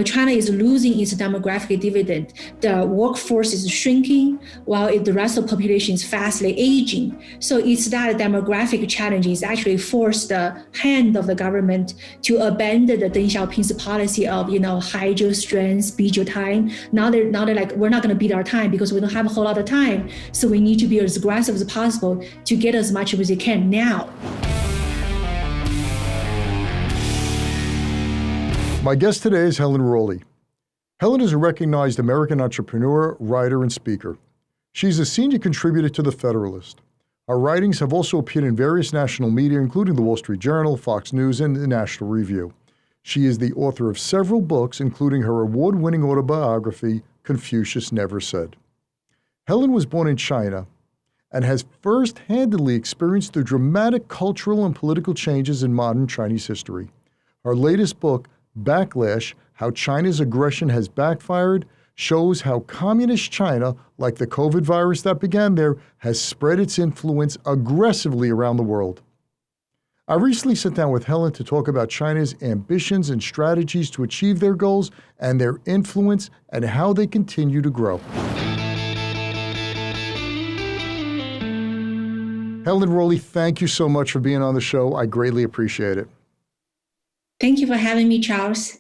China is losing its demographic dividend. The workforce is shrinking while the rest of the population is fastly aging. So it's that demographic challenge is actually forced the hand of the government to abandon the Deng Xiaoping's policy of, hide your strength, beat your time. Now they're like, we're not going to beat our time because we don't have a whole lot of time. So we need to be as aggressive as possible to get as much as we can now. My guest today is Helen Raleigh. Helen is a recognized American entrepreneur, writer, and speaker. She's a senior contributor to the Federalist. Her writings have also appeared in various national media, including the Wall Street Journal, Fox News, and the National Review. She is the author of several books, including her award-winning autobiography, Confucius Never Said. Helen was born in China and has first-handedly experienced the dramatic cultural and political changes in modern Chinese history. Her latest book, Backlash, How China's Aggression Has Backfired, shows how communist China, like the COVID virus that began there, has spread its influence aggressively around the world. I recently sat down with Helen to talk about China's ambitions and strategies to achieve their goals and their influence and how they continue to grow. Helen Raleigh, thank you so much for being on the show. I greatly appreciate it. Thank you for having me, Charles.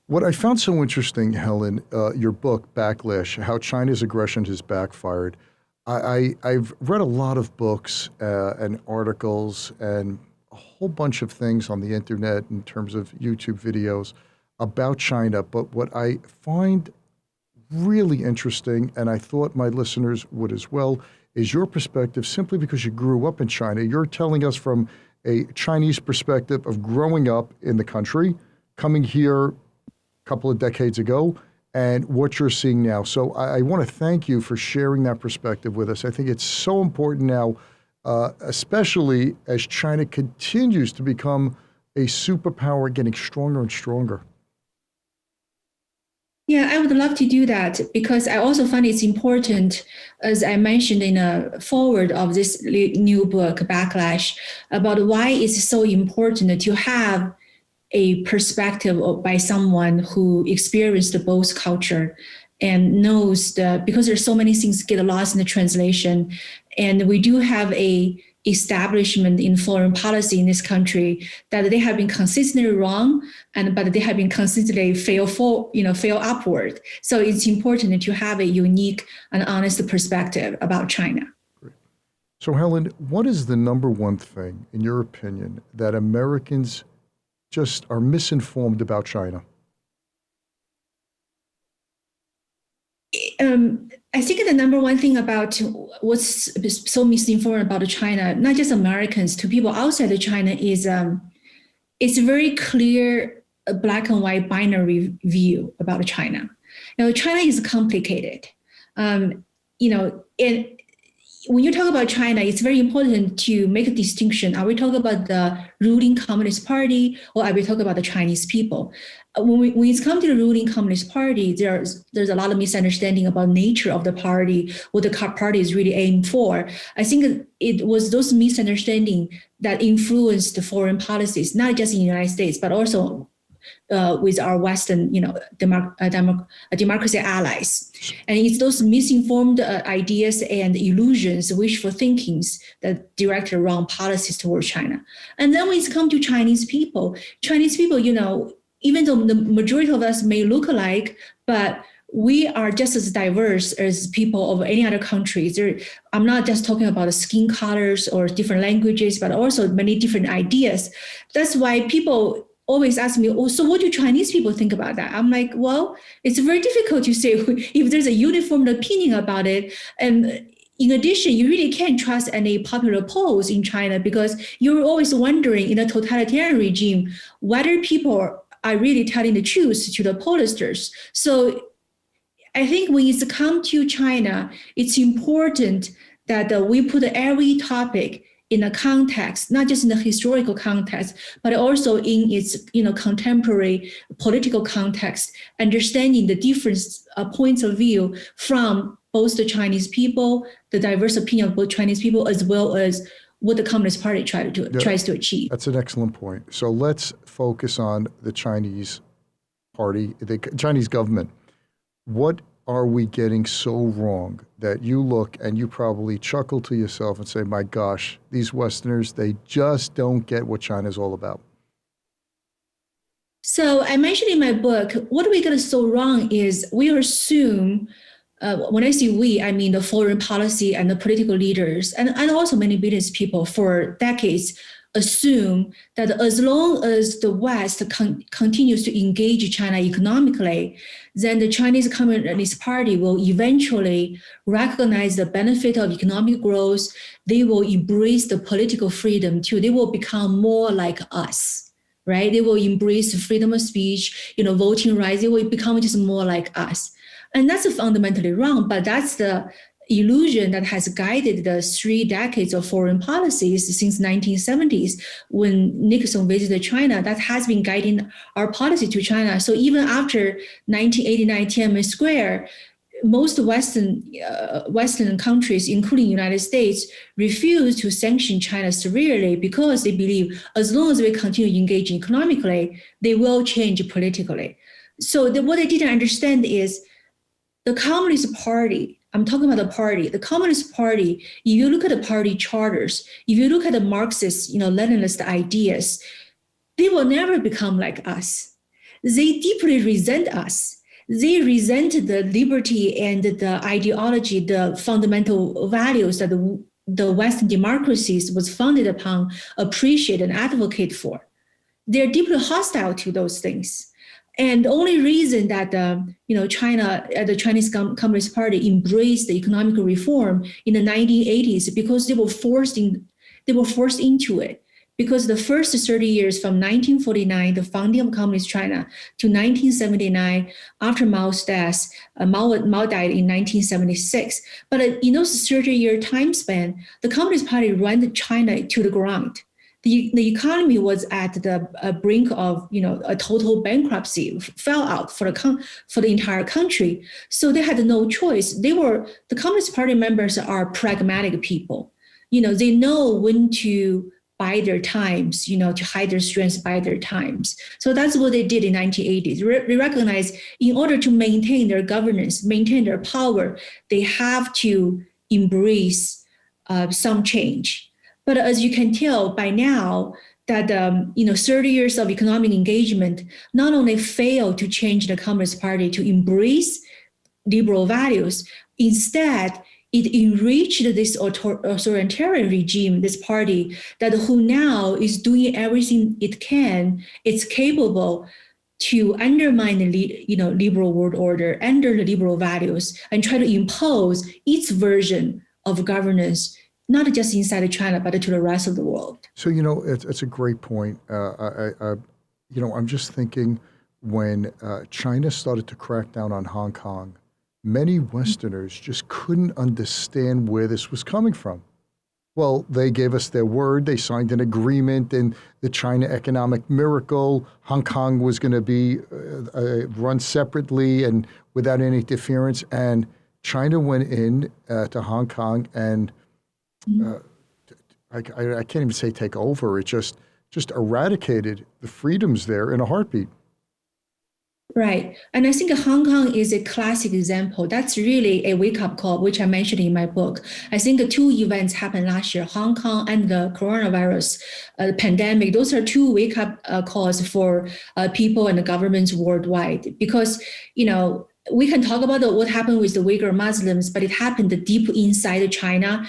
What I found so interesting, Helen, your book, Backlash, How China's Aggression Has Backfired. I've read a lot of books and articles and a whole bunch of things on the internet in terms of YouTube videos about China. But what I find really interesting, and I thought my listeners would as well, is your perspective simply because you grew up in China. You're telling us from a Chinese perspective of growing up in the country, coming here a couple of decades ago, and what you're seeing now. So I want to thank you for sharing that perspective with us. I think it's so important now, especially as China continues to become a superpower, getting stronger and stronger. Yeah, I would love to do that because I also find it's important, as I mentioned in a foreword of this new book, Backlash, about why it's so important to have a perspective by someone who experienced both culture and knows because there's so many things get lost in the translation. And we do have a establishment in foreign policy in this country that they have been consistently wrong, but they have been consistently fail upward. So it's important to have a unique and honest perspective about China. Great. So Helen, what is the number one thing, in your opinion, that Americans just are misinformed about China? I think the number one thing about what's so misinformed about China, not just Americans, to people outside of China, is it's a very clear black and white binary view about China. China is complicated. And when you talk about China, it's very important to make a distinction. Are we talking about the ruling Communist Party, or are we talking about the Chinese people? When it comes to the ruling Communist Party, there's a lot of misunderstanding about nature of the party, what the party is really aimed for. I think it was those misunderstandings that influenced the foreign policies, not just in the United States, but also with our Western, democracy allies. And it's those misinformed ideas and illusions, wishful thinkings that direct the wrong policies towards China. And then when it comes to Chinese people, even though the majority of us may look alike, but we are just as diverse as people of any other countries. I'm not just talking about skin colors or different languages, but also many different ideas. That's why people always ask me, so what do Chinese people think about that? I'm like, well, it's very difficult to say if there's a uniform opinion about it. And in addition, you really can't trust any popular polls in China because you're always wondering in a totalitarian regime whether people are really telling the truth to the pollsters. So I think when it's come to China, it's important that we put every topic in a context, not just in the historical context, but also in its contemporary political context, understanding the different points of view from both the Chinese people, the diverse opinion of both Chinese people, as well as what the Communist Party tries to achieve. That's an excellent point. So let's focus on the Chinese Party, the Chinese government. What are we getting so wrong that you look and you probably chuckle to yourself and say, my gosh, these Westerners, they just don't get what China's all about? So I mentioned in my book, what we get so wrong is we assume, when I say we, I mean the foreign policy and the political leaders, and also many business people for decades assume that as long as the West continues to engage China economically, then the Chinese Communist Party will eventually recognize the benefit of economic growth. They will embrace the political freedom too. They will become more like us, right? They will embrace freedom of speech, voting rights. They will become just more like us. And that's fundamentally wrong, but that's the illusion that has guided the 3 decades of foreign policies since 1970s when Nixon visited China. That has been guiding our policy to China. So even after 1989 Tiananmen Square, most Western countries, including the United States, refuse to sanction China severely because they believe as long as we continue engaging economically, they will change politically. So what they didn't understand is the Communist Party. I'm talking about the party. The Communist Party, if you look at the party charters, if you look at the Marxist, Leninist ideas, they will never become like us. They deeply resent us. They resent the liberty and the ideology, the fundamental values that the Western democracies was founded upon, appreciate and advocate for. They're deeply hostile to those things. And the only reason that China, the Chinese Communist Party, embraced the economic reform in the 1980s because they were forced into it. Because the first 30 years from 1949, the founding of Communist China, to 1979, after Mao's death, Mao died in 1976. But in those 30-year time span, the Communist Party ran China to the ground. The economy was at the brink of a total bankruptcy, fell out for the entire country. So they had no choice. The Communist Party members are pragmatic people. They know when to buy their times, to hide their strengths by their times. So that's what they did in 1980s. They recognized in order to maintain their governance, maintain their power, they have to embrace some change. But as you can tell by now, that 30 years of economic engagement not only failed to change the Communist Party to embrace liberal values, instead it enriched this authoritarian regime, this party who now is doing everything it can, it's capable to undermine the liberal world order under the liberal values and try to impose its version of governance, not just inside of China, but to the rest of the world. So, it's a great point. I'm just thinking when China started to crack down on Hong Kong, many Westerners just couldn't understand where this was coming from. Well, they gave us their word. They signed an agreement in the China Economic Miracle. Hong Kong was going to be run separately and without any interference. And China went in to Hong Kong and I can't even say take over. It just eradicated the freedoms there in a heartbeat. Right. And I think Hong Kong is a classic example. That's really a wake-up call, which I mentioned in my book. I think 2 events happened last year, Hong Kong and the coronavirus pandemic. Those are 2 wake-up calls for people and the governments worldwide. Because, we can talk about what happened with the Uyghur Muslims, but it happened deep inside China.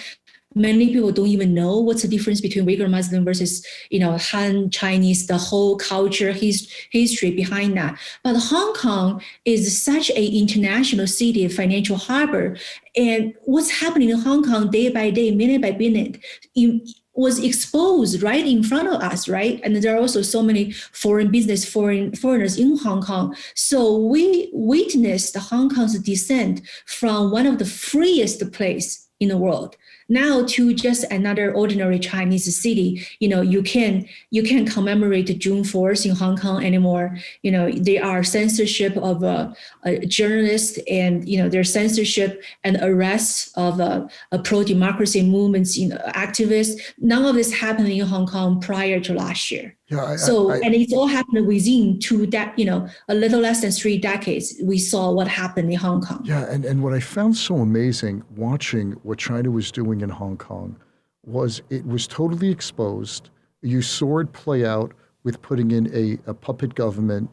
Many people don't even know what's the difference between Uyghur Muslim versus, Han Chinese, the whole culture, history behind that. But Hong Kong is such an international city, financial harbor. And what's happening in Hong Kong day by day, minute by minute, was exposed right in front of us, right? And there are also so many foreigners in Hong Kong. So we witnessed Hong Kong's descent from one of the freest place in the world now to just another ordinary Chinese city. You can commemorate June 4th in Hong Kong anymore. There are censorship of journalists, and there's censorship and arrests of pro-democracy movements, activists. None of this happened in Hong Kong prior to last year. Yeah, And it's all happened within a little less than 3 decades. We saw what happened in Hong Kong. yeah, and what I found so amazing watching what China was doing in Hong Kong was it was totally exposed. You saw it play out with putting in a puppet government,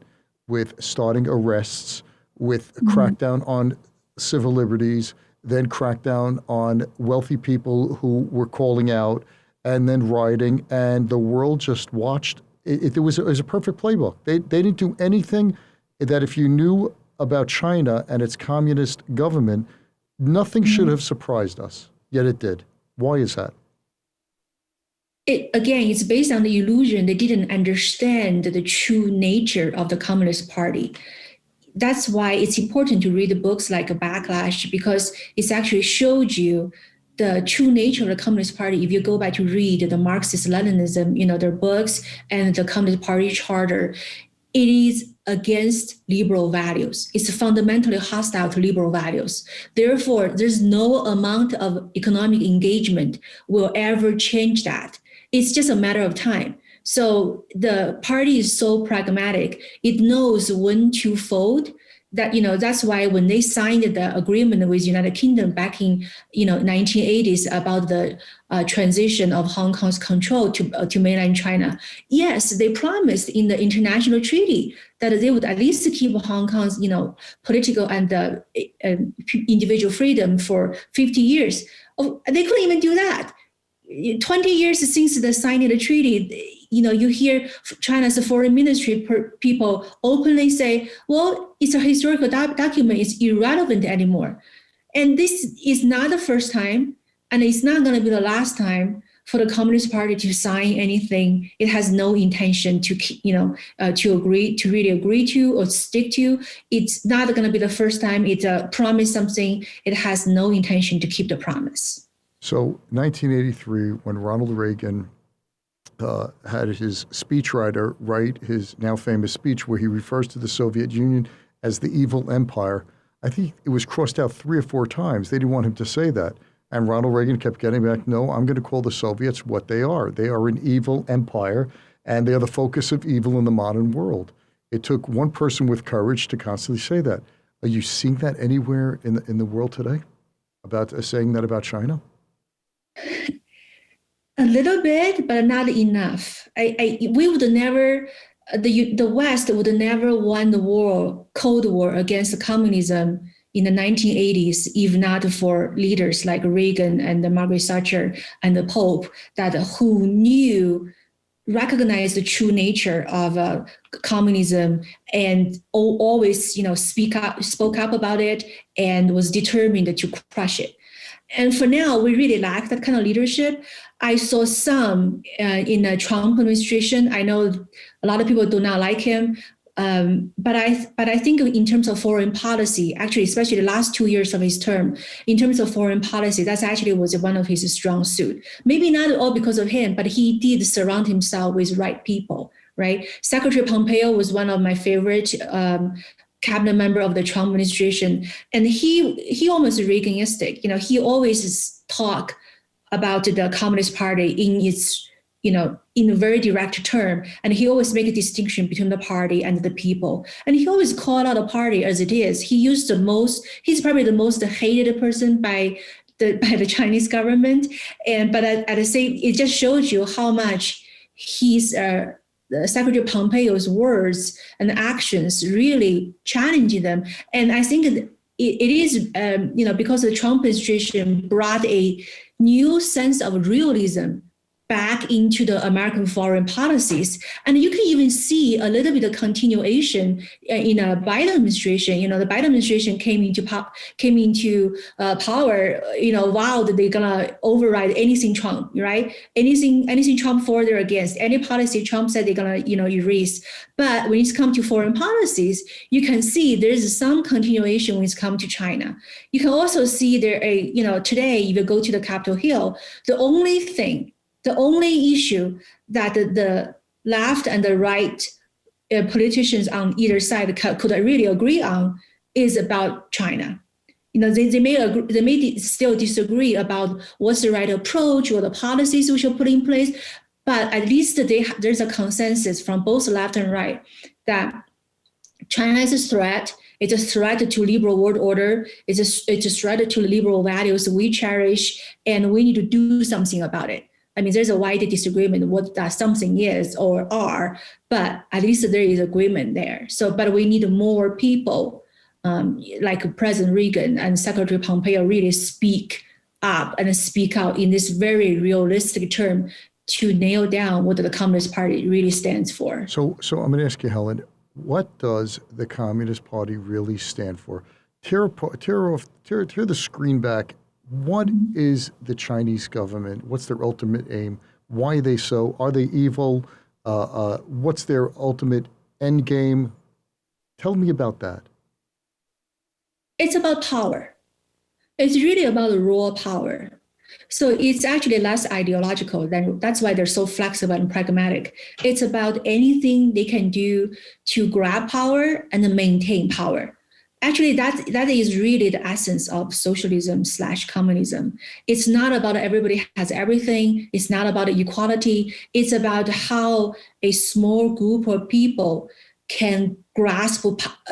with starting arrests, with a crackdown on civil liberties, then crackdown on wealthy people who were calling out, and then rioting, and the world just watched. It was a perfect playbook. They didn't do anything that if you knew about China and its communist government, nothing should have surprised us, yet it did. Why is that? It's based on the illusion they didn't understand the true nature of the Communist Party. That's why it's important to read the books like Backlash, because it's actually showed you the true nature of the Communist Party. If you go back to read the Marxist-Leninism, their books and the Communist Party charter, it is against liberal values. It's fundamentally hostile to liberal values. Therefore, there's no amount of economic engagement will ever change that. It's just a matter of time. So the party is so pragmatic. It knows when to fold. That's why when they signed the agreement with United Kingdom back in 1980s about the transition of Hong Kong's control to mainland China, yes, they promised in the international treaty that they would at least keep Hong Kong's political and individual freedom for 50 years. Oh, they couldn't even do that. 20 years since the signing of the treaty, you hear China's foreign ministry people openly say, well, it's a historical document, it's irrelevant anymore. And this is not the first time, and it's not going to be the last time for the Communist Party to sign anything it has no intention to really agree to or stick to. It's not going to be the first time it promised something it has no intention to keep the promise. So 1983, when Ronald Reagan had his speechwriter write his now famous speech where he refers to the Soviet Union as the evil empire, I think it was crossed out 3 or 4 times. They didn't want him to say that. And Ronald Reagan kept getting back, no, I'm going to call the Soviets what they are. They are an evil empire, and they are the focus of evil in the modern world. It took one person with courage to constantly say that. Are you seeing that anywhere in the world today, about saying that about China? A little bit, but not enough. We would never, the West would never won the Cold War against communism in the 1980s, if not for leaders like Reagan and Margaret Thatcher and the Pope who recognized the true nature of communism and always, spoke up about it and was determined to crush it. And for now, we really lack that kind of leadership. I saw some in the Trump administration. I know a lot of people do not like him, but I think in terms of foreign policy, actually, especially the last 2 years of his term, in terms of foreign policy, that's actually was one of his strong suit. Maybe not all because of him, but he did surround himself with right people, right? Secretary Pompeo was one of my favorite cabinet member of the Trump administration, and he almost Reaganistic. He always talk about the Communist Party in its, in a very direct term, and he always make a distinction between the party and the people, and he always called out the party as it is. He's probably the most hated person by the Chinese government, but at the same, it just shows you how much he's Secretary Pompeo's words and actions really challenging them. And I think it is, because the Trump administration brought a new sense of realism back into the American foreign policies. And you can even see a little bit of continuation in a Biden administration. The Biden administration came into power, wow, that they're gonna override anything Trump, right? Anything Trump for or against, any policy Trump said they're gonna, erase. But when it's come to foreign policies, you can see there's some continuation when it's come to China. You can also see today, if you go to the Capitol Hill, the only issue that the left and the right politicians on either side could really agree on is about China. They may still disagree about what's the right approach or the policies we should put in place, But at least there's a consensus from both left and right that China is a threat. It's a threat to liberal world order. It's a threat to liberal values we cherish, and we need to do something about it. I mean, there's a wide disagreement what that something is or are, but at least there is agreement there. So, but we need more people like President Reagan and Secretary Pompeo really speak up and speak out in this very realistic term to nail down what the Communist Party really stands for. So I'm going to ask you, Helen, what does the Communist Party really stand for? Tear the screen back. What is the Chinese government? What's their ultimate aim? Why are they so? Are they evil? What's their ultimate end game? Tell me about that. It's about power. It's really about raw power. So it's actually less ideological. That's why they're so flexible and pragmatic. It's about anything they can do to grab power and maintain power. Actually, that is really the essence of socialism/communism. It's not about everybody has everything. It's not about equality. It's about how a small group of people can grasp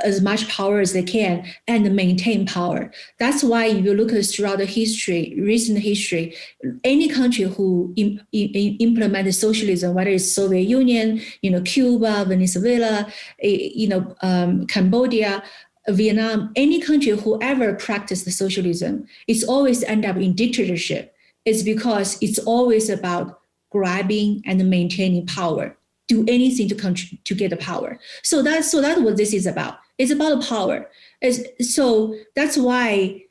as much power as they can and maintain power. That's why if you look at throughout the history, recent history, any country who implemented socialism, whether it's Soviet Union, Cuba, Venezuela, Cambodia, Vietnam, any country who ever practiced socialism, it's always end up in dictatorship. It's because it's always about grabbing and maintaining power. Do anything to get the power. So that's what this is about. It's about power. So that's why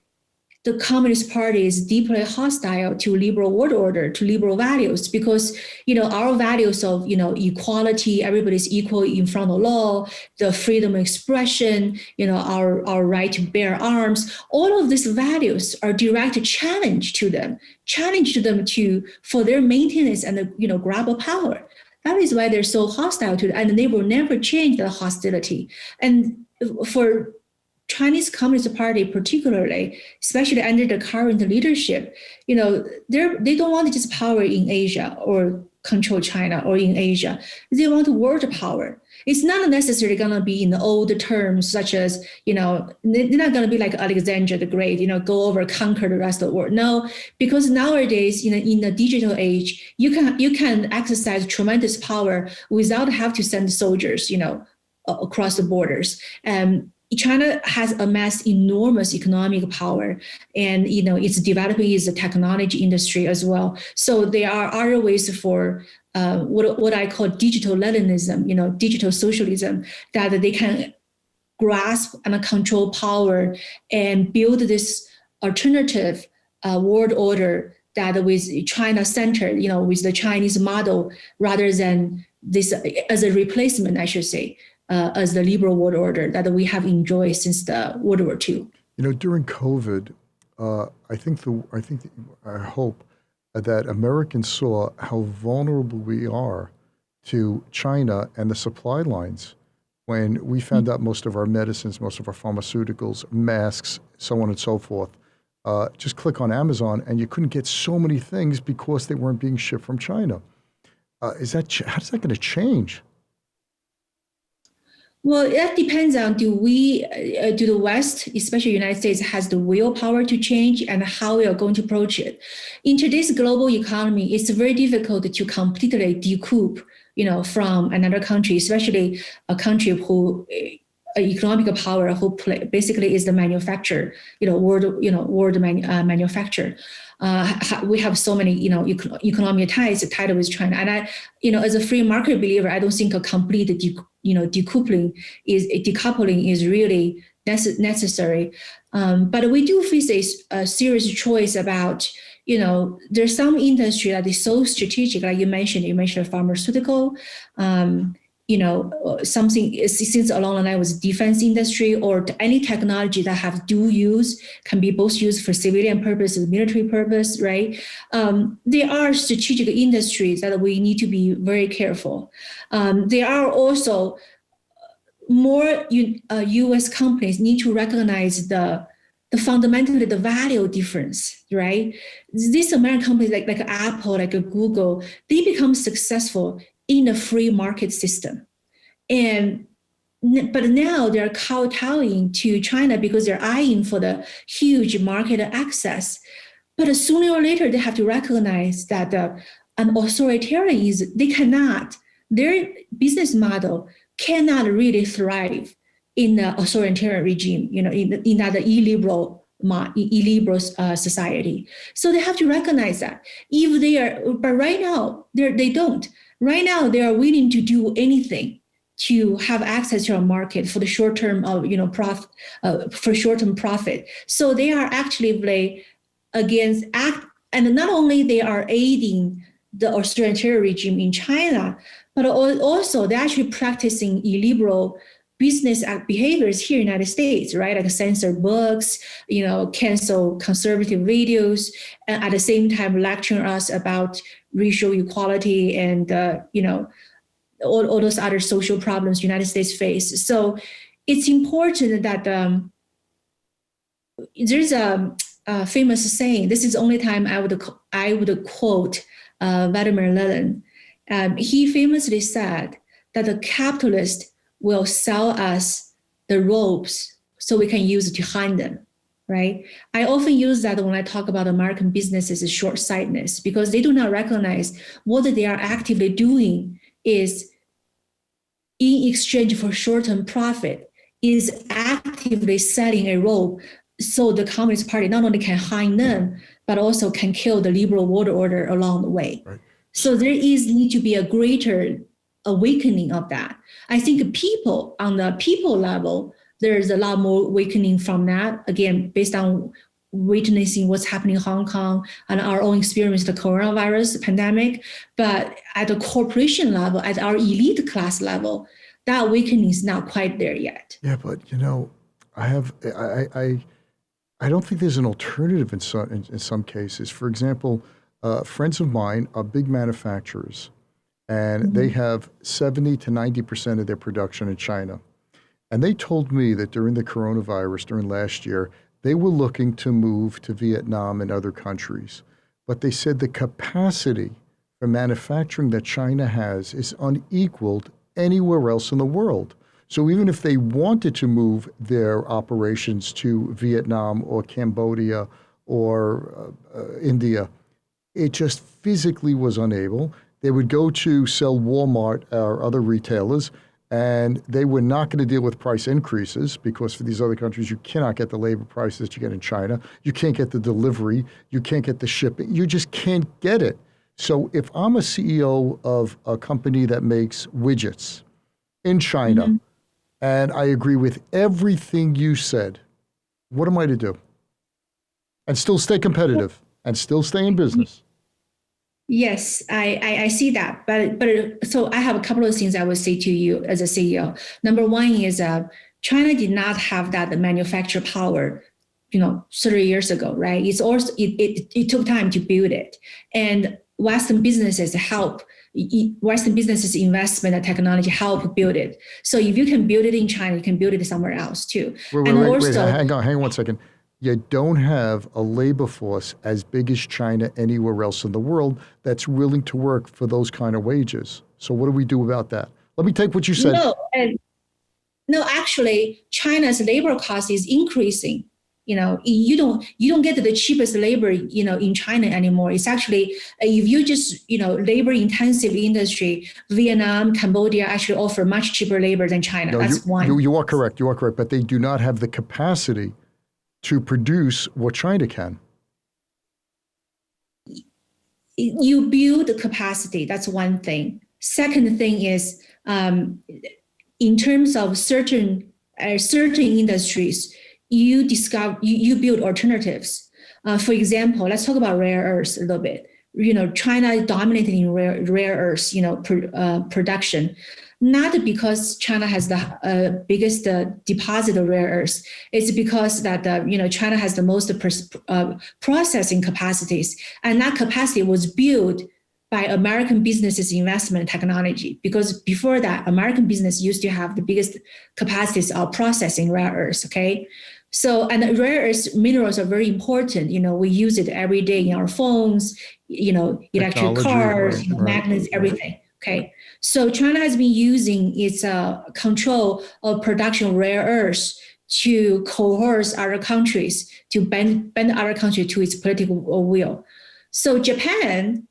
the Communist Party is deeply hostile to liberal world order, to liberal values, because our values of equality, everybody's equal in front of law, the freedom of expression, our right to bear arms, all of these values are direct challenge to them for their maintenance and grab of power. That is why they're so hostile to it, and they will never change the hostility. And for Chinese Communist Party particularly, especially under the current leadership, they don't want just power in Asia or control China or in Asia. They want world power. It's not necessarily going to be in the old terms, such as, they're not going to be like Alexander the Great, go over, conquer the rest of the world. No, because nowadays, in the digital age, you can exercise tremendous power without have to send soldiers, across the borders. China has amassed enormous economic power, and it's developing its technology industry as well. So there are other ways for what I call digital Leninism, digital socialism, that they can grasp and control power and build this alternative world order that with China centered, with the Chinese model, rather than this as a replacement, I should say, as the liberal world order that we have enjoyed since the World War II. During COVID, I hope that Americans saw how vulnerable we are to China and the supply lines when we found out most of our medicines, most of our pharmaceuticals, masks, so on and so forth. Just click on Amazon and you couldn't get so many things because they weren't being shipped from China. How's that going to change? Well, that depends on do the West, especially the United States, has the willpower to change and how we are going to approach it. In today's global economy, it's very difficult to completely decouple, from another country, especially a country who economic power who basically is the manufacturer, world manufacturer. We have so many, economic ties tied with China. And I, as a free market believer, I don't think a complete, decoupling is really necessary. But we do face a serious choice about, there's some industry that is so strategic, like you mentioned pharmaceutical, something since along the line was defense industry or any technology that have dual use, can be both used for civilian purposes, military purpose, right? There are strategic industries that we need to be very careful. There are also more U.S. companies need to recognize the fundamentally the value difference, right? These American companies like Apple, like Google, they become successful in a free market system. But now they're kowtowing to China because they're eyeing for the huge market access. But sooner or later, they have to recognize that an authoritarian their business model cannot really thrive in the authoritarian regime, in that illiberal society. So they have to recognize that. But right now, they don't. Right now, they are willing to do anything to have access to a market for the short term of for short term profit. So they are actively against and not only they are aiding the authoritarian regime in China, but also they're actually practicing illiberal business behaviors here in the United States, right? Like censor books, cancel conservative videos, and at the same time lecturing us about racial equality and all those other social problems the United States face. So it's important that there's a famous saying. This is the only time I would quote Vladimir Lenin. He famously said that the capitalist will sell us the ropes so we can use it to hang them, right? I often use that when I talk about American businesses' short-sightedness, because they do not recognize what they are actively doing is, in exchange for short-term profit, is actively selling a rope so the Communist Party not only can hang them, but also can kill the liberal world order along the way. Right. So there need to be a greater awakening of that. I think on the people level, there's a lot more awakening from that, again, based on witnessing what's happening in Hong Kong and our own experience, the coronavirus pandemic. But at the corporation level, at our elite class level, that awakening is not quite there yet. Yeah, but I don't think there's an alternative in some cases. For example, friends of mine are big manufacturers, and they have 70 to 90% of their production in China. And they told me that during the coronavirus, during last year, they were looking to move to Vietnam and other countries. But they said the capacity for manufacturing that China has is unequaled anywhere else in the world. So even if they wanted to move their operations to Vietnam or Cambodia or India, it just physically was unable. They would go to sell Walmart or other retailers, and they were not going to deal with price increases, because for these other countries, you cannot get the labor prices that you get in China. You can't get the delivery. You can't get the shipping. You just can't get it. So if I'm a CEO of a company that makes widgets in China, and I agree with everything you said, what am I to do? And still stay competitive and still stay in business. Yes, I see that. But so I have a couple of things I would say to you as a CEO. Number one is China did not have that manufacturing power, 30 years ago, right? It's also it took time to build it, and Western businesses investment and technology help build it. So if you can build it in China, you can build it somewhere else too. Wait, hang on 1 second. You don't have a labor force as big as China anywhere else in the world that's willing to work for those kind of wages. So what do we do about that? Let me take what you said. No, actually, China's labor cost is increasing. You don't get the cheapest labor, in China anymore. It's actually, if you just, labor intensive industry, Vietnam, Cambodia actually offer much cheaper labor than China. No, that's one. You are correct. You are correct. But they do not have the capacity to produce what China can. You build the capacity. That's one thing. Second thing is, in terms of certain industries, you build alternatives. For example, let's talk about rare earths a little bit. China is dominating in rare earths, production. Not because China has the biggest deposit of rare earths. It's because that China has the most processing capacities, and that capacity was built by American businesses' investment technology. Because before that, American business used to have the biggest capacities of processing rare earths. Okay, So, and rare earth minerals are very important. We use it every day in our phones, electric Technology, cars, right, right. magnets, everything. Okay. So China has been using its control of production of rare earths to coerce other countries, to bend other countries to its political will. So Japan,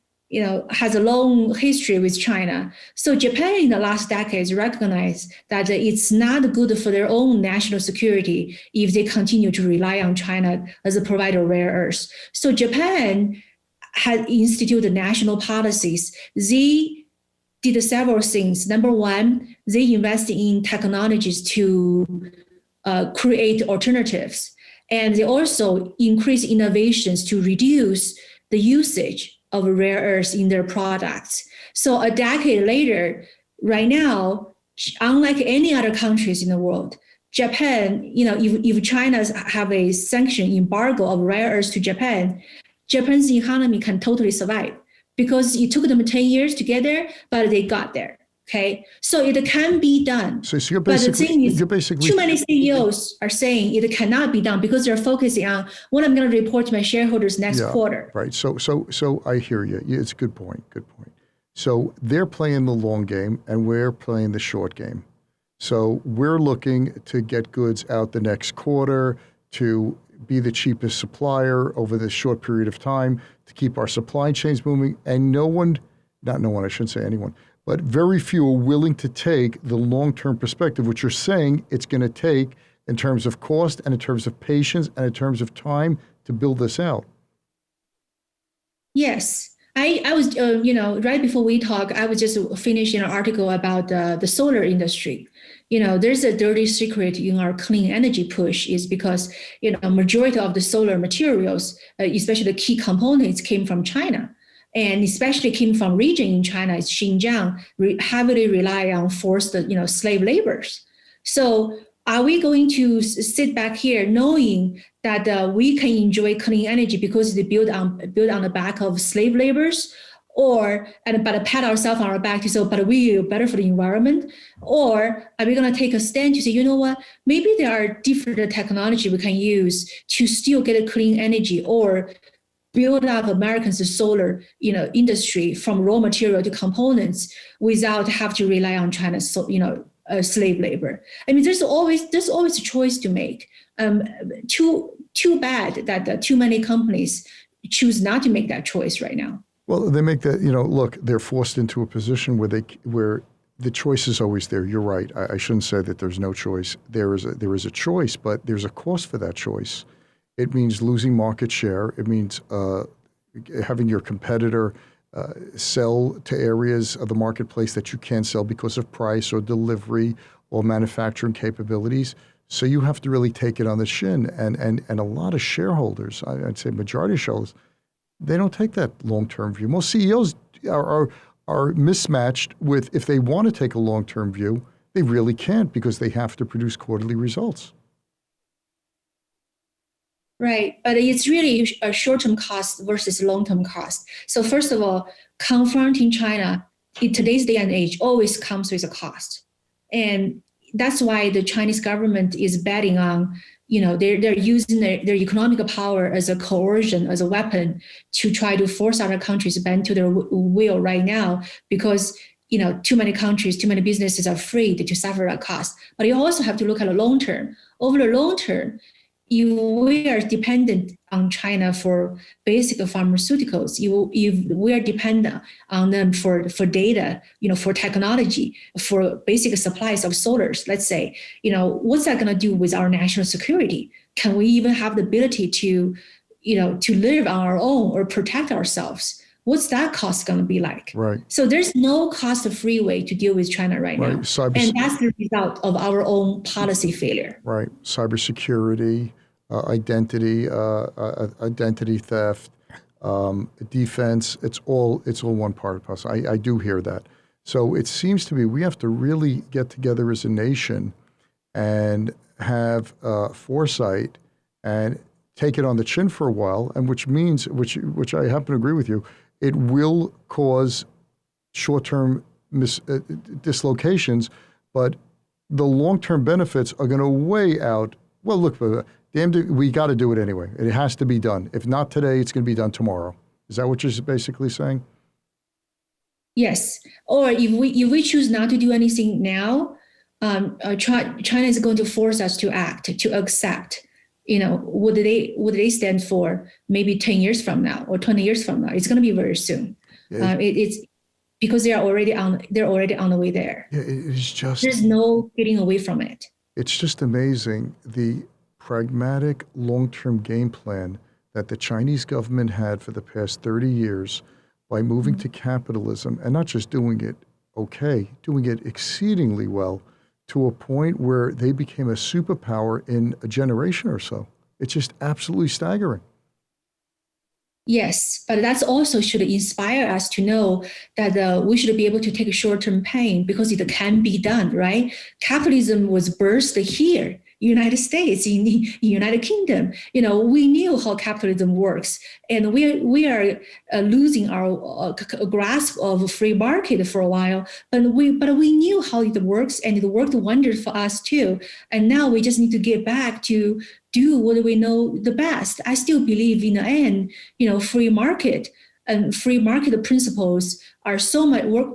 has a long history with China. So Japan in the last decades recognized that it's not good for their own national security if they continue to rely on China as a provider of rare earths. So Japan had instituted national policies. They did several things. Number one, they invested in technologies to create alternatives. And they also increased innovations to reduce the usage of rare earths in their products. So a decade later, right now, unlike any other countries in the world, Japan, if China have a sanction embargo of rare earths to Japan, Japan's economy can totally survive because it took them 10 years to get there, but they got there. Okay, so it can be done. So you're basically, but the thing is, too many CEOs are saying it cannot be done because they're focusing on what I'm going to report to my shareholders next quarter. Right. So I hear you. It's a good point. Good point. So they're playing the long game and we're playing the short game. So we're looking to get goods out the next quarter, to be the cheapest supplier over this short period of time, to keep our supply chains moving. And I shouldn't say anyone, but very few are willing to take the long-term perspective, which you're saying it's going to take in terms of cost and in terms of patience and in terms of time to build this out. Yes. I was, right before we talk, I was just finishing an article about the solar industry. There's a dirty secret in our clean energy push is because, majority of the solar materials, especially the key components, came from China. And especially came from region in China, it's Xinjiang, heavily rely on forced, slave laborers. So are we going to sit back here knowing that we can enjoy clean energy because they built on the back of slave laborers, but pat ourselves on our back to say, but we are better for the environment? Or are we going to take a stand to say, you know what, maybe there are different technology we can use to still get a clean energy or build up Americans' solar, industry from raw material to components without have to rely on China's, slave labor. I mean, there's always a choice to make. Too bad that too many companies choose not to make that choice right now. Well, they make that, look, they're forced into a position where the choice is always there. You're right. I shouldn't say that there's no choice. There is a choice, but there's a cost for that choice. It means losing market share. It means having your competitor sell to areas of the marketplace that you can't sell because of price or delivery or manufacturing capabilities. So you have to really take it on the chin. And a lot of shareholders, I'd say majority of shareholders, they don't take that long-term view. Most CEOs are mismatched with, if they want to take a long-term view, they really can't because they have to produce quarterly results. Right, but it's really a short-term cost versus long-term cost. So first of all, confronting China in today's day and age always comes with a cost. And that's why the Chinese government is betting on, they're using their economic power as a coercion, as a weapon to try to force other countries to bend to their will right now because, too many countries, too many businesses are afraid to suffer that cost. But you also have to look at the long term. Over the long term, we are dependent on China for basic pharmaceuticals. We are dependent on them for data, for technology, for basic supplies of solars. Let's say, what's that going to do with our national security? Can we even have the ability to live on our own or protect ourselves? What's that cost going to be like? Right. So there's no cost-free way to deal with China right now. And that's the result of our own policy failure. Right. Cybersecurity, identity theft, defense. It's all one part of us. I do hear that. So it seems to me we have to really get together as a nation and have foresight and take it on the chin for a while, and which I happen to agree with you, it will cause short-term dislocations, but the long-term benefits are going to weigh out. Well, look, We got to do it anyway. It has to be done. If not today, it's going to be done tomorrow. Is that what you're basically saying? Yes. Or if we choose not to do anything now, China is going to force us to act, to accept. What they stand for maybe 10 years from now or 20 years from now? It's going to be very soon. Yeah. It's because they're already on the way there. Yeah, it's just, there's no getting away from it. It's just amazing the pragmatic long-term game plan that the Chinese government had for the past 30 years by moving to capitalism, and not just doing it okay, doing it exceedingly well, to a point where they became a superpower in a generation or so. It's just absolutely staggering. Yes, but that also should inspire us to know that we should be able to take short-term pain because it can be done, right? Capitalism was birthed here, United States, in the United Kingdom. We knew how capitalism works, and we are losing our grasp of free market for a while. But we knew how it works, and it worked wonders for us too. And now we just need to get back to do what we know the best. I still believe in the end, free market and free market principles are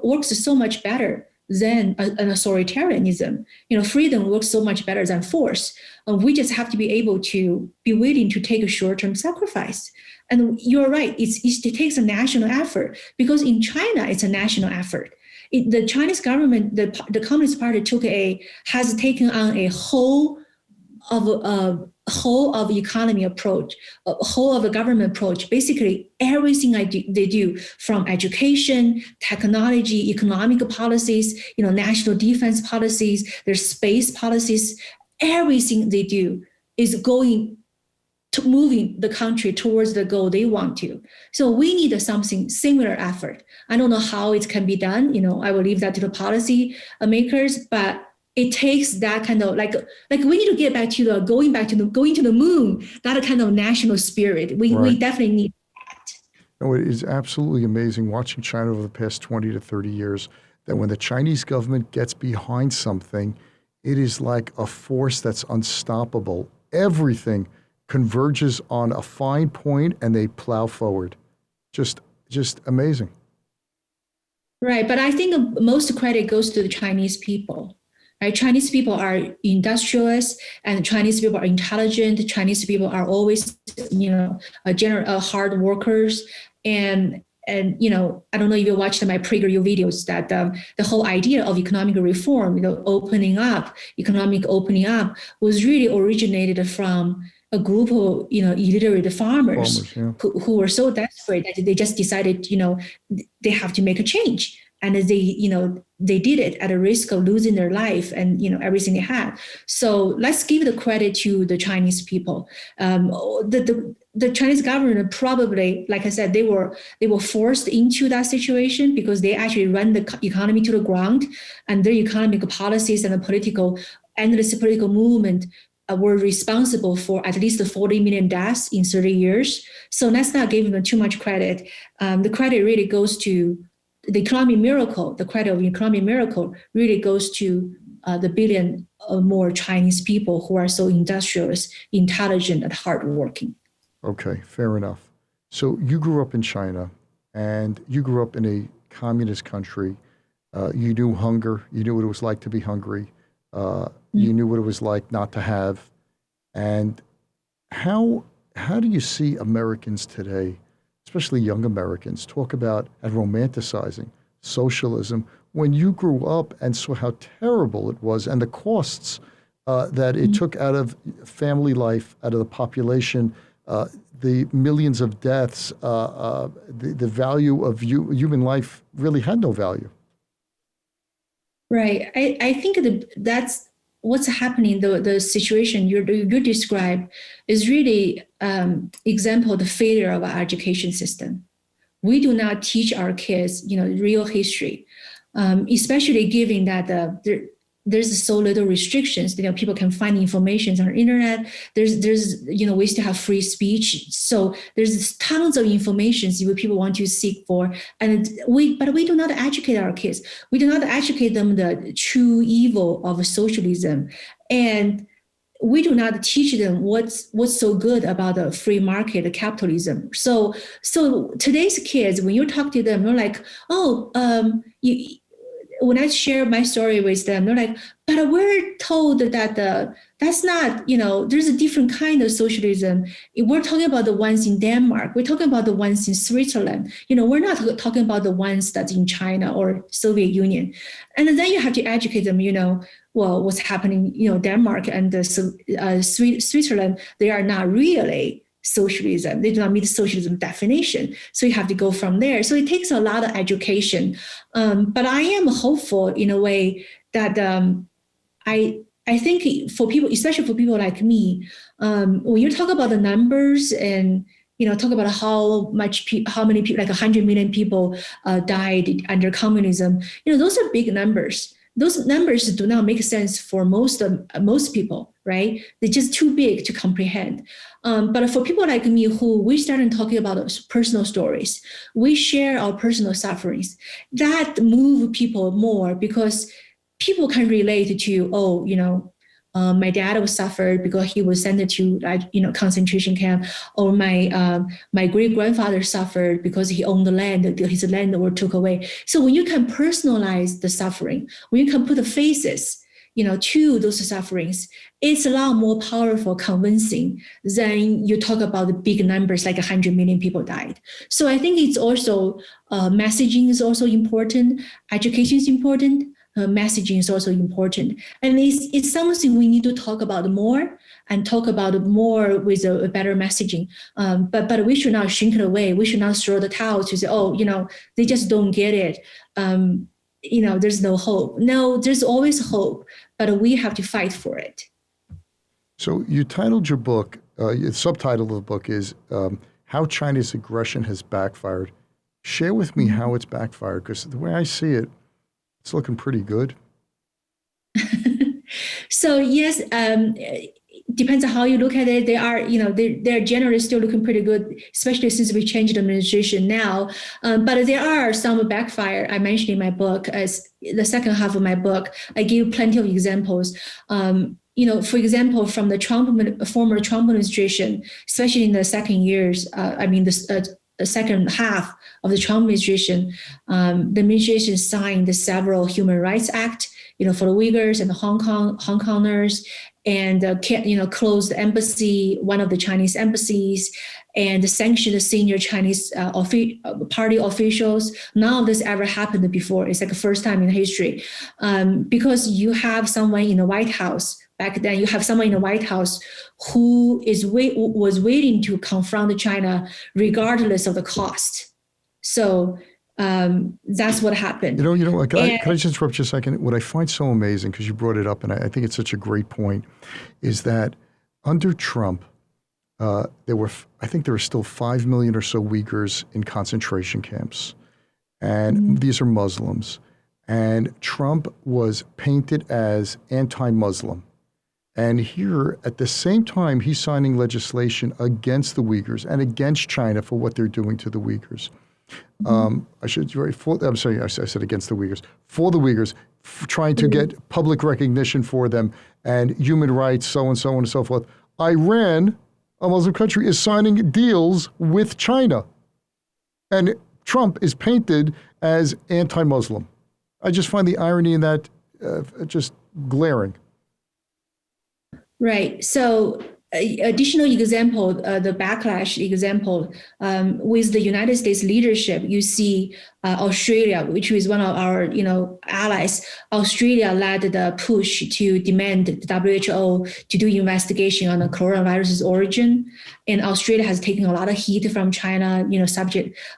works so much better than an authoritarianism. Freedom works so much better than force. We just have to be able to be willing to take a short-term sacrifice. And you're right, it takes a national effort, because in China, it's a national effort. The Chinese government, the Communist Party has taken on a whole of economy approach, a whole of a government approach. Basically, everything they do, from education, technology, economic policies, national defense policies, their space policies, everything they do is going to moving the country towards the goal they want to. So we need something similar effort. I don't know how it can be done. I will leave that to the policy makers, but it takes that kind of like we need to get back to going to the moon, that kind of national spirit. We definitely need that. No, it is absolutely amazing watching China over the past 20 to 30 years, that when the Chinese government gets behind something, it is like a force that's unstoppable. Everything converges on a fine point and they plow forward. Just amazing. Right, but I think most credit goes to the Chinese people. Right? Chinese people are industrialists, and Chinese people are intelligent. Chinese people are always, hard workers. And I don't know if you watched my pre-review videos, that the whole idea of economic reform, economic opening up, was really originated from a group of, illiterate farmers who were so desperate that they just decided, they have to make a change. And they did it at a risk of losing their life and everything they had. So let's give the credit to the Chinese people. The Chinese government probably, like I said, they were forced into that situation because they actually ran the economy to the ground, and their economic policies and the endless political movement were responsible for at least 40 million deaths in 30 years. So let's not give them too much credit. The credit really goes to the economic miracle. The credit of the economic miracle really goes to the billion or more Chinese people who are so industrious, intelligent, and hardworking. Okay, fair enough. So you grew up in China, and you grew up in a communist country. You knew hunger. You knew what it was like to be hungry. You knew what it was like not to have. And how do you see Americans today, especially young Americans, talk about and romanticizing socialism when you grew up and saw how terrible it was and the costs that it took out of family life, out of the population, the millions of deaths, the value of human life really had no value. Right. I think that's what's happening. The situation you describe is really example of the failure of our education system. We do not teach our kids, real history, especially given that there's so little restrictions. People can find information on the internet. There's we still have free speech. So there's tons of information people want to seek for. But we do not educate our kids. We do not educate them the true evil of socialism. And we do not teach them what's so good about the free market capitalism. So today's kids, when you talk to them, they're like, oh, when I share my story with them, they're like, but we're told that that's not, there's a different kind of socialism. We're talking about the ones in Denmark. We're talking about the ones in Switzerland. We're not talking about the ones that's in China or Soviet Union. And then you have to educate them, well, what's happening, Denmark and Switzerland, they are not really socialism. They do not meet the socialism definition. So you have to go from there. So it takes a lot of education. But I am hopeful in a way that I think for people, especially for people like me, when you talk about the numbers and talk about how many people, like 100 million people died under communism, those are big numbers. Those numbers do not make sense for most people, right? They're just too big to comprehend. But for people like me, who we started talking about personal stories, we share our personal sufferings, that move people more because people can relate to, my dad was suffered because he was sent to concentration camp, or my great grandfather suffered because he owned the land, his land were took away. So when you can personalize the suffering, when you can put the faces, to those sufferings, it's a lot more powerful, convincing than you talk about the big numbers like 100 million people died. So I think it's also messaging is also important, education is important. Messaging is also important. And it's something we need to talk about more and talk about more with a better messaging. But we should not shrink it away. We should not throw the towel to say, they just don't get it. There's no hope. No, there's always hope, but we have to fight for it. So you titled your book, the subtitle of the book is How China's Aggression Has Backfired. Share with me how it's backfired, because the way I see it, it's looking pretty good. So yes, depends on how you look at it. They are, they're generally still looking pretty good, especially since we changed the administration now. But there are some backfire. I mentioned in my book, as the second half of my book, I give plenty of examples. For example, from the former Trump administration, especially in the second years, the second half of the Trump administration, the administration signed several human rights acts, for the Uyghurs and the Hong Kongers, and closed the embassy, one of the Chinese embassies, and sanctioned the senior Chinese party officials. None of this ever happened before. It's like the first time in history, because you have someone in the White House. Back then, you have someone in the White House who was waiting to confront China regardless of the cost. So that's what happened. Can I just interrupt you a second? What I find so amazing, because you brought it up, and I think it's such a great point, is that under Trump, there were still 5 million or so Uyghurs in concentration camps, and these are Muslims. And Trump was painted as anti-Muslim. And here, at the same time, he's signing legislation against the Uyghurs and against China for what they're doing to the Uyghurs. I said against the Uyghurs. For the Uyghurs, trying to get public recognition for them and human rights, so on and so forth. Iran, a Muslim country, is signing deals with China. And Trump is painted as anti-Muslim. I just find the irony in that just glaring. Right. So additional example, the backlash example, with the United States leadership, you see Australia, which is one of our allies. Australia led the push to demand the WHO to do investigation on the coronavirus's origin, and Australia has taken a lot of heat from China.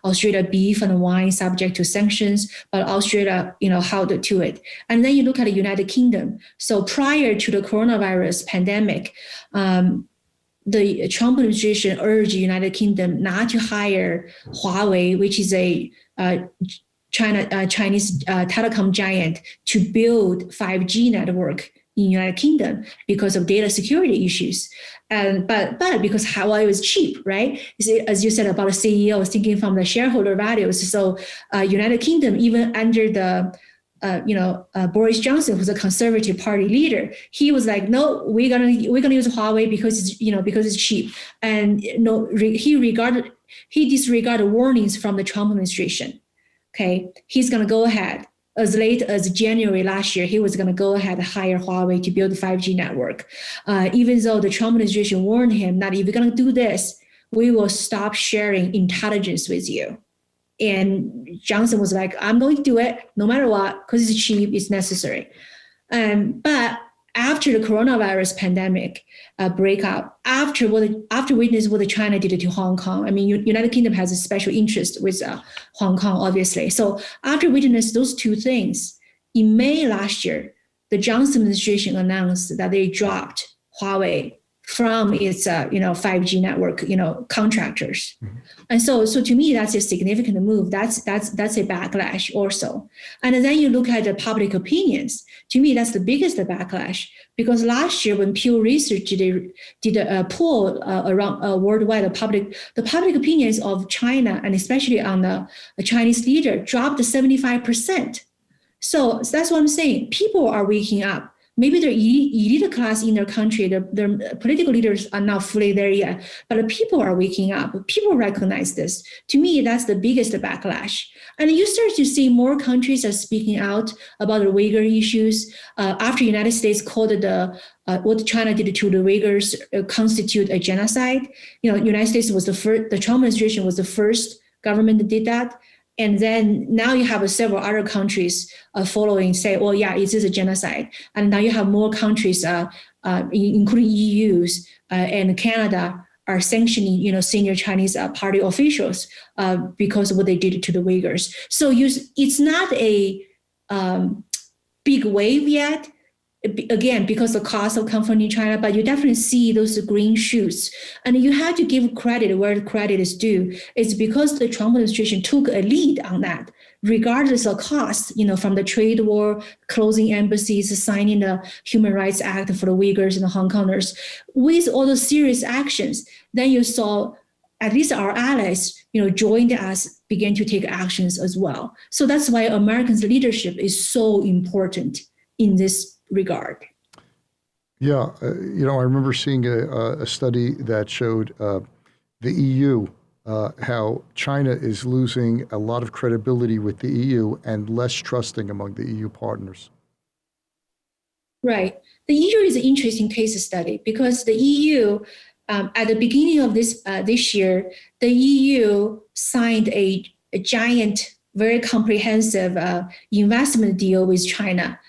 Australia beef and wine subject to sanctions, but Australia held to it. And then you look at the United Kingdom. So prior to the coronavirus pandemic, the Trump administration urged the United Kingdom not to hire Huawei, which is a Chinese telecom giant, to build 5G network in the United Kingdom because of data security issues. But because Huawei was cheap, right? As you said about the CEO, thinking from the shareholder values. So United Kingdom, even under the Boris Johnson, who's a Conservative Party leader, he was like, no, we're gonna use Huawei because it's cheap, and he disregarded warnings from the Trump administration. Okay, he's gonna go ahead. As late as January last year, he was going to go ahead and hire Huawei to build a 5G network, even though the Trump administration warned him that if you're going to do this, we will stop sharing intelligence with you. And Johnson was like, I'm going to do it no matter what, because it's cheap, it's necessary. But after the coronavirus pandemic breakout, after witnessing what China did to Hong Kong, I mean, United Kingdom has a special interest with Hong Kong, obviously. So after witnessing those two things, in May last year, the Johnson administration announced that they dropped Huawei from its 5G network contractors. Mm-hmm. And so to me, that's a significant move. That's a backlash also. And then you look at the public opinions. To me, that's the biggest backlash, because last year when Pew Research did a poll around worldwide, the public opinions of China, and especially on the Chinese leader, dropped to 75%. So that's what I'm saying. People are waking up. Maybe the elite class in their country, their political leaders are not fully there yet, but the people are waking up. People recognize this. To me, that's the biggest backlash. And you start to see more countries are speaking out about the Uyghur issues. After the United States called what China did to the Uyghurs constitute a genocide. United States was the first. The Trump administration was the first government that did that. And then now you have several other countries following, say, well, yeah, it is a genocide. And now you have more countries, including EUs and Canada, are sanctioning, senior Chinese party officials because of what they did to the Uyghurs. So it's not a big wave yet. Again, because the cost of confronting China, but you definitely see those green shoots. And you have to give credit where the credit is due. It's because the Trump administration took a lead on that, regardless of cost, from the trade war, closing embassies, signing the Human Rights Act for the Uyghurs and the Hong Kongers. With all those serious actions, then you saw at least our allies, joined us, began to take actions as well. So that's why Americans' leadership is so important in this regard. Yeah, I remember seeing a study that showed the EU, how China is losing a lot of credibility with the EU and less trusting among the EU partners. Right. The EU is an interesting case study because the EU, at the beginning of this year, the EU signed a giant, very comprehensive investment deal with China.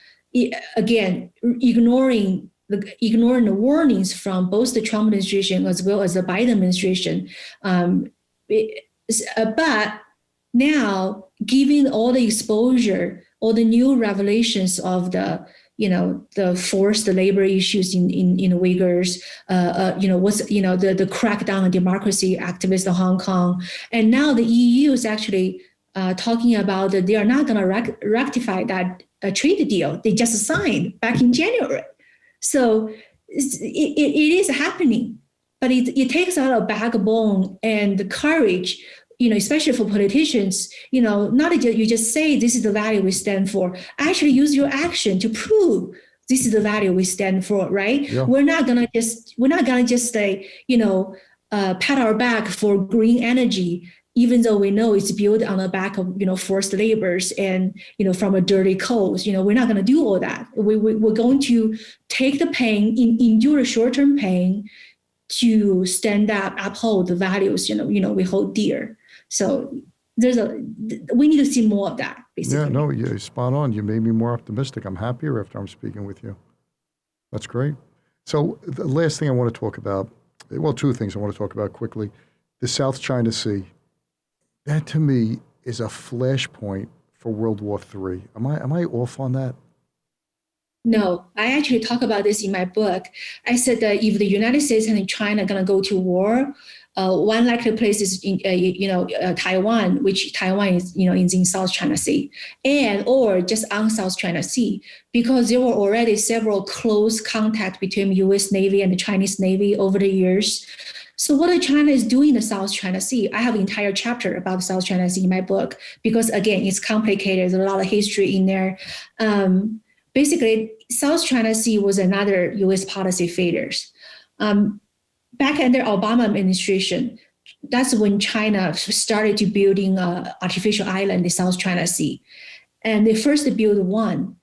Again, ignoring the warnings from both the Trump administration as well as the Biden administration. But now, given all the exposure, all the new revelations of the forced labor issues in Uyghurs, the crackdown on democracy activists in Hong Kong, and now the EU is actually talking about that they are not going to rectify that trade deal they just signed back in January. So it is happening, but it takes a lot of backbone and courage, especially for politicians, not that you just say this is the value we stand for, actually use your action to prove this is the value we stand for, right? Yeah. We're not gonna just say, pat our back for green energy, even though we know it's built on the back of, forced labors and, from a dirty coast. We're not going to do all that. We're going to take the pain, endure the short-term pain to stand up, uphold the values, we hold dear. So we need to see more of that, basically. Yeah, no, you're spot on. You made me more optimistic. I'm happier after I'm speaking with you. That's great. So the last thing I want to talk about, well, two things I want to talk about quickly. The South China Sea. That to me is a flashpoint for World War III. Am I off on that? No, I actually talk about this in my book. I said that if the United States and China are going to go to war, one likely place is in Taiwan, which Taiwan is in South China Sea, or just on South China Sea, because there were already several close contact between U.S. Navy and the Chinese Navy over the years. So what China is doing in the South China Sea, I have an entire chapter about the South China Sea in my book, because again, it's complicated. There's a lot of history in there. Basically, South China Sea was another US policy failures. Back under Obama administration, that's when China started to building an artificial island in the South China Sea. And they first built one.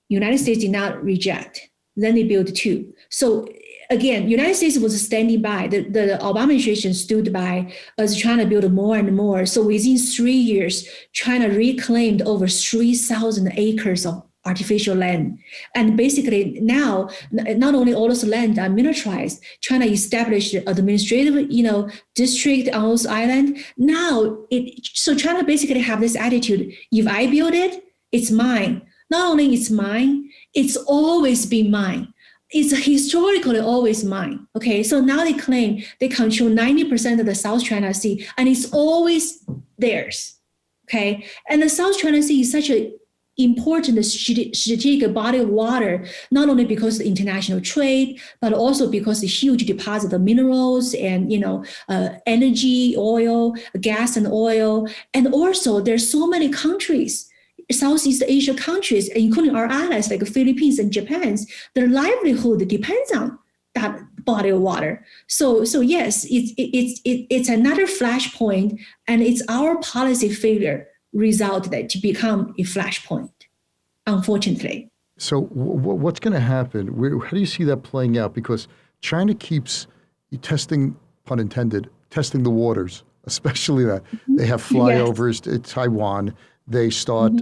United States did not reject. Then they built two. So again, United States was standing by. The Obama administration stood by as China built more and more. So within 3 years, China reclaimed over 3,000 acres of artificial land. And basically now, not only all those land are militarized, China established administrative, district on those island. So China basically have this attitude: if I build it, it's mine. Not only it's mine, it's always been mine. It's historically always mine. Okay, so now they claim they control 90% of the South China Sea, and it's always theirs. Okay, and the South China Sea is such an important strategic body of water, not only because of the international trade, but also because the huge deposit of minerals and energy, oil, gas and oil. And also there's so many countries, Southeast Asia countries, including our allies like Philippines and Japan, their livelihood depends on that body of water. So yes, it's another flashpoint, and it's our policy failure result that to become a flashpoint, unfortunately. So what's going to happen? How do you see that playing out? Because China keeps testing, pun intended, testing the waters, especially that they have flyovers to Taiwan. They start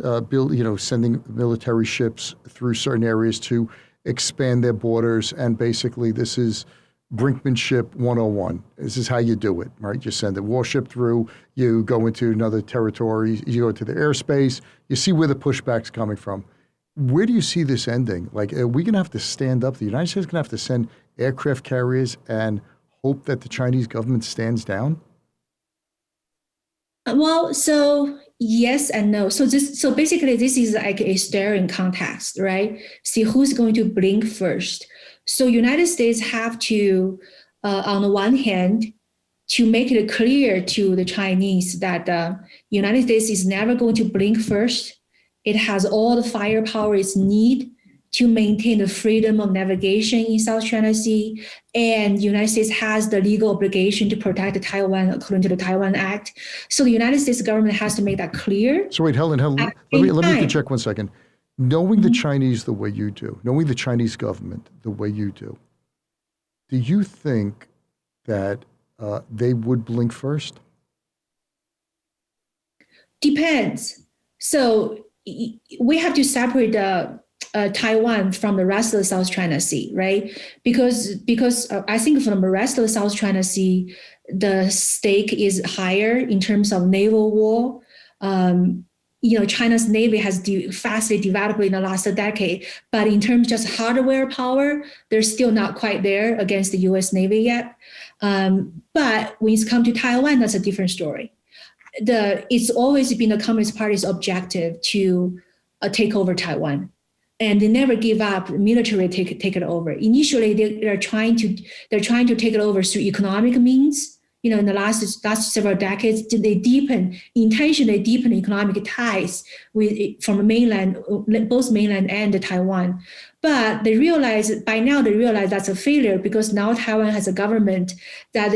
sending military ships through certain areas to expand their borders. And basically this is brinkmanship 101. This is how you do it, right? You send a warship through, you go into another territory, you go to the airspace, you see where the pushback's coming from. Where do you see this ending? Like, are we going to have to stand up? The United States is going to have to send aircraft carriers and hope that the Chinese government stands down? Well, so yes and no. So basically this is like a staring contest, right? See who's going to blink first. So United States have to, on the one hand, to make it clear to the Chinese that the United States is never going to blink first. It has all the firepower it needs to maintain the freedom of navigation in South China Sea, and the United States has the legal obligation to protect Taiwan according to the Taiwan Act. So the United States government has to make that clear. So wait, Helen, let me interject 1 second. Knowing the Chinese the way you do, knowing the Chinese government the way you do you think that they would blink first? Depends. So we have to separate Taiwan from the rest of the South China Sea, right? Because I think from the rest of the South China Sea, the stake is higher in terms of naval war. China's Navy has fastly developed in the last decade, but in terms of just hardware power, they're still not quite there against the US Navy yet. But when it comes to Taiwan, that's a different story. It's always been the Communist Party's objective to take over Taiwan. And they never give up military take it over. Initially, they're trying to take it over through economic means. In the last several decades, they intentionally deepen economic ties from mainland, both mainland and Taiwan. But by now they realize that's a failure, because now Taiwan has a government that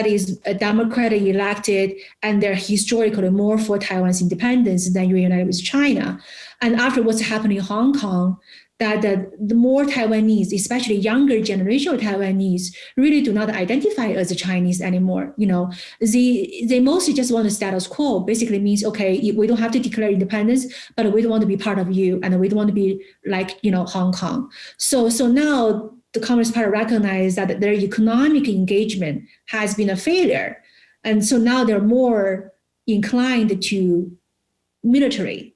is democratically elected, and they're historically more for Taiwan's independence than reunited with China. And after what's happening in Hong Kong, that the more Taiwanese, especially younger generation of Taiwanese, really do not identify as a Chinese anymore. They mostly just want the status quo. Basically means, okay, we don't have to declare independence, but we don't want to be part of you, and we don't want to be like Hong Kong. So now the Communist Party recognizes that their economic engagement has been a failure, and so now they're more inclined to military.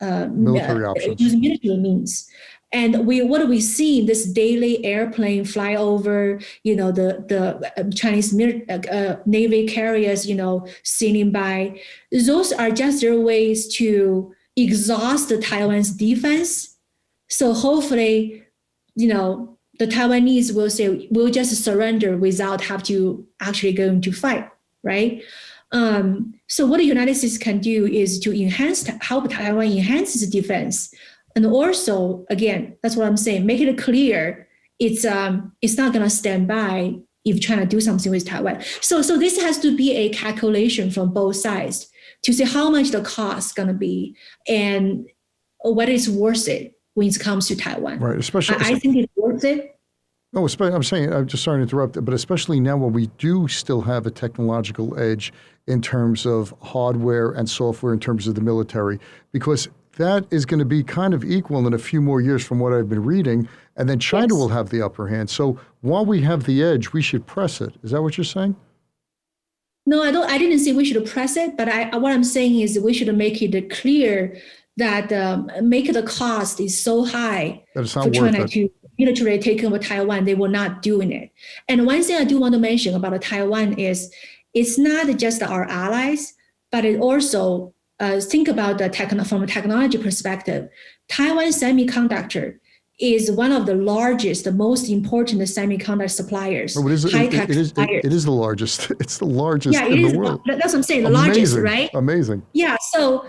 Military options. Using military means. And what we see in this daily airplane flyover, the Chinese Navy carriers, sailing by, those are just their ways to exhaust Taiwan's defense. So hopefully, the Taiwanese will say, we'll just surrender without have to actually go into fight, right? So what the United States can do is to help Taiwan enhance its defense. And also, again, that's what I'm saying, make it clear it's not going to stand by if China do something with Taiwan. So this has to be a calculation from both sides to see how much the cost is going to be and whether it's worth it when it comes to Taiwan. Right, especially I think it's worth it. No, I'm saying, I'm just sorry to interrupt, but especially now when we do still have a technological edge in terms of hardware and software in terms of the military, because that is going to be kind of equal in a few more years from what I've been reading, and then China will have the upper hand. So while we have the edge, we should press it. Is that what you're saying? No, I didn't say we should press it, but what I'm saying is we should make it clear that make the cost is so high that it's not for worth China it. to militarily take over Taiwan. They will not doing it. And one thing I do want to mention about Taiwan is it's not just our allies, but it also think about from a technology perspective. Taiwan semiconductor is one of the largest, the most important semiconductor suppliers. Oh, it is the largest. It's the largest in the world. That's what I'm saying, the largest, right? Amazing. Yeah, so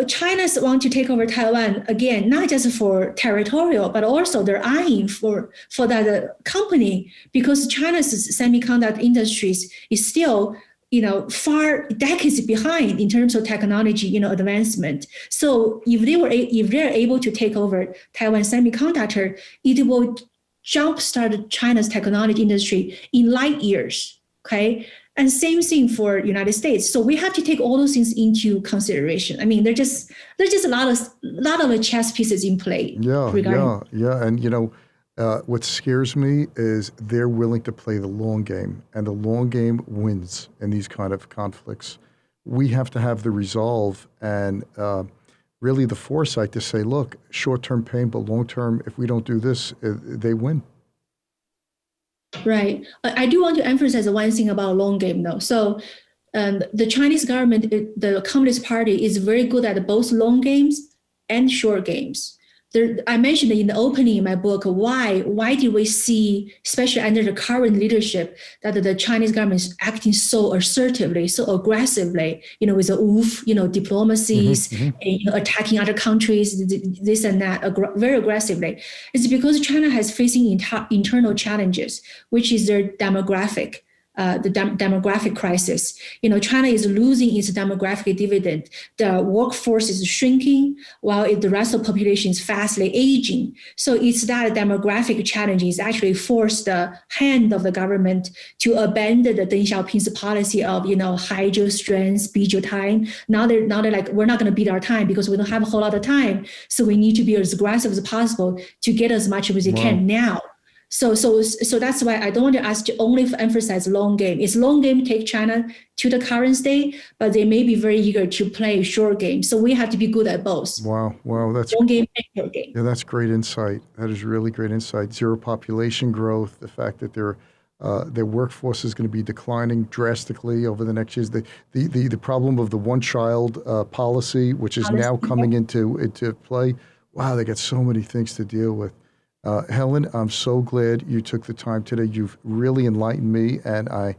China want to take over Taiwan again, not just for territorial, but also they're eyeing for that company because China's semiconductor industries is still far decades behind in terms of technology advancement. So if they're able to take over Taiwan semiconductor, it will jumpstart China's technology industry in light years. Okay. And same thing for United States. So we have to take all those things into consideration. I mean, there's just a lot of chess pieces in play. Yeah. And what scares me is they're willing to play the long game, and the long game wins in these kind of conflicts. We have to have the resolve and really the foresight to say, look, short-term pain, but long-term, if we don't do this, they win. Right. I do want to emphasize one thing about long game, though. So the Chinese government, the Communist Party, is very good at both long games and short games. I mentioned in the opening in my book, why did we see, especially under the current leadership, that the Chinese government is acting so assertively, so aggressively, with the diplomacies, and, attacking other countries, this and that, very aggressively. It's because China has facing internal challenges, which is their demographic. The demographic crisis. China is losing its demographic dividend. The workforce is shrinking while the rest of the population is fastly aging. So it's that demographic challenge is actually forced the hand of the government to abandon the Deng Xiaoping's policy of, hide your strength, beat your time. Now they're like, we're not going to beat our time because we don't have a whole lot of time. So we need to be as aggressive as possible to get as much as we can now. So that's why I don't want to ask to only emphasize long game. It's long game take China to the current state, but they may be very eager to play short game. So we have to be good at both. Wow, that's long game and short game. Yeah, that's great insight. That is really great insight. Zero population growth, the fact that their workforce is going to be declining drastically over the next years. The problem of the one-child policy, which is now coming into play. Wow, they got so many things to deal with. Helen, I'm so glad you took the time today. You've really enlightened me, and I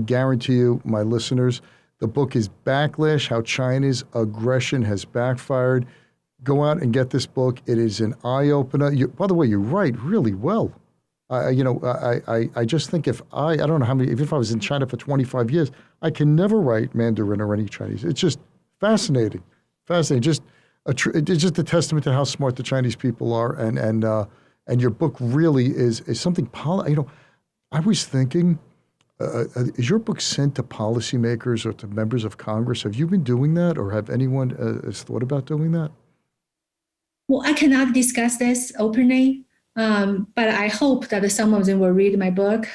guarantee you, my listeners, the book is Backlash: How China's Aggression Has Backfired. Go out and get this book. It is an eye-opener. By the way, you write really well. I just think if I don't know how many, if I was in China for 25 years, I can never write Mandarin or any Chinese. It's just fascinating. It's just a testament to how smart the Chinese people are, and your book really is something. I was thinking, is your book sent to policymakers or to members of Congress? Have you been doing that, or have anyone has thought about doing that? Well, I cannot discuss this openly, but I hope that some of them will read my book.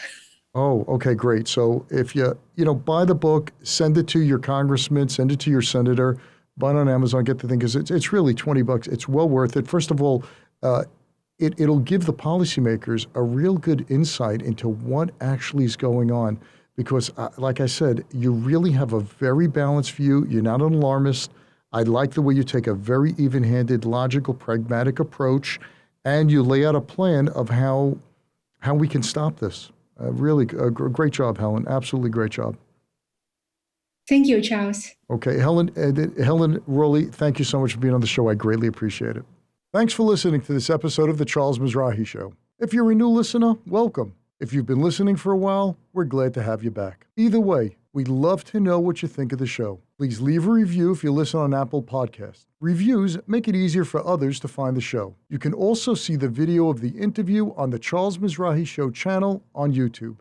Oh, okay, great. So if you buy the book, send it to your congressman, send it to your senator, buy it on Amazon, get the thing, because it's really $20. It's well worth it. First of all, it'll give the policymakers a real good insight into what actually is going on. Because like I said, you really have a very balanced view. You're not an alarmist. I like the way you take a very even-handed, logical, pragmatic approach. and you lay out a plan of how we can stop this. Really, great job, Helen. Absolutely great job. Thank you, Charles. Okay, Helen Raleigh, thank you so much for being on the show. I greatly appreciate it. Thanks for listening to this episode of The Charles Mizrahi Show. If you're a new listener, welcome. If you've been listening for a while, we're glad to have you back. Either way, we'd love to know what you think of the show. Please leave a review if you listen on Apple Podcasts. Reviews make it easier for others to find the show. You can also see the video of the interview on the Charles Mizrahi Show channel on YouTube.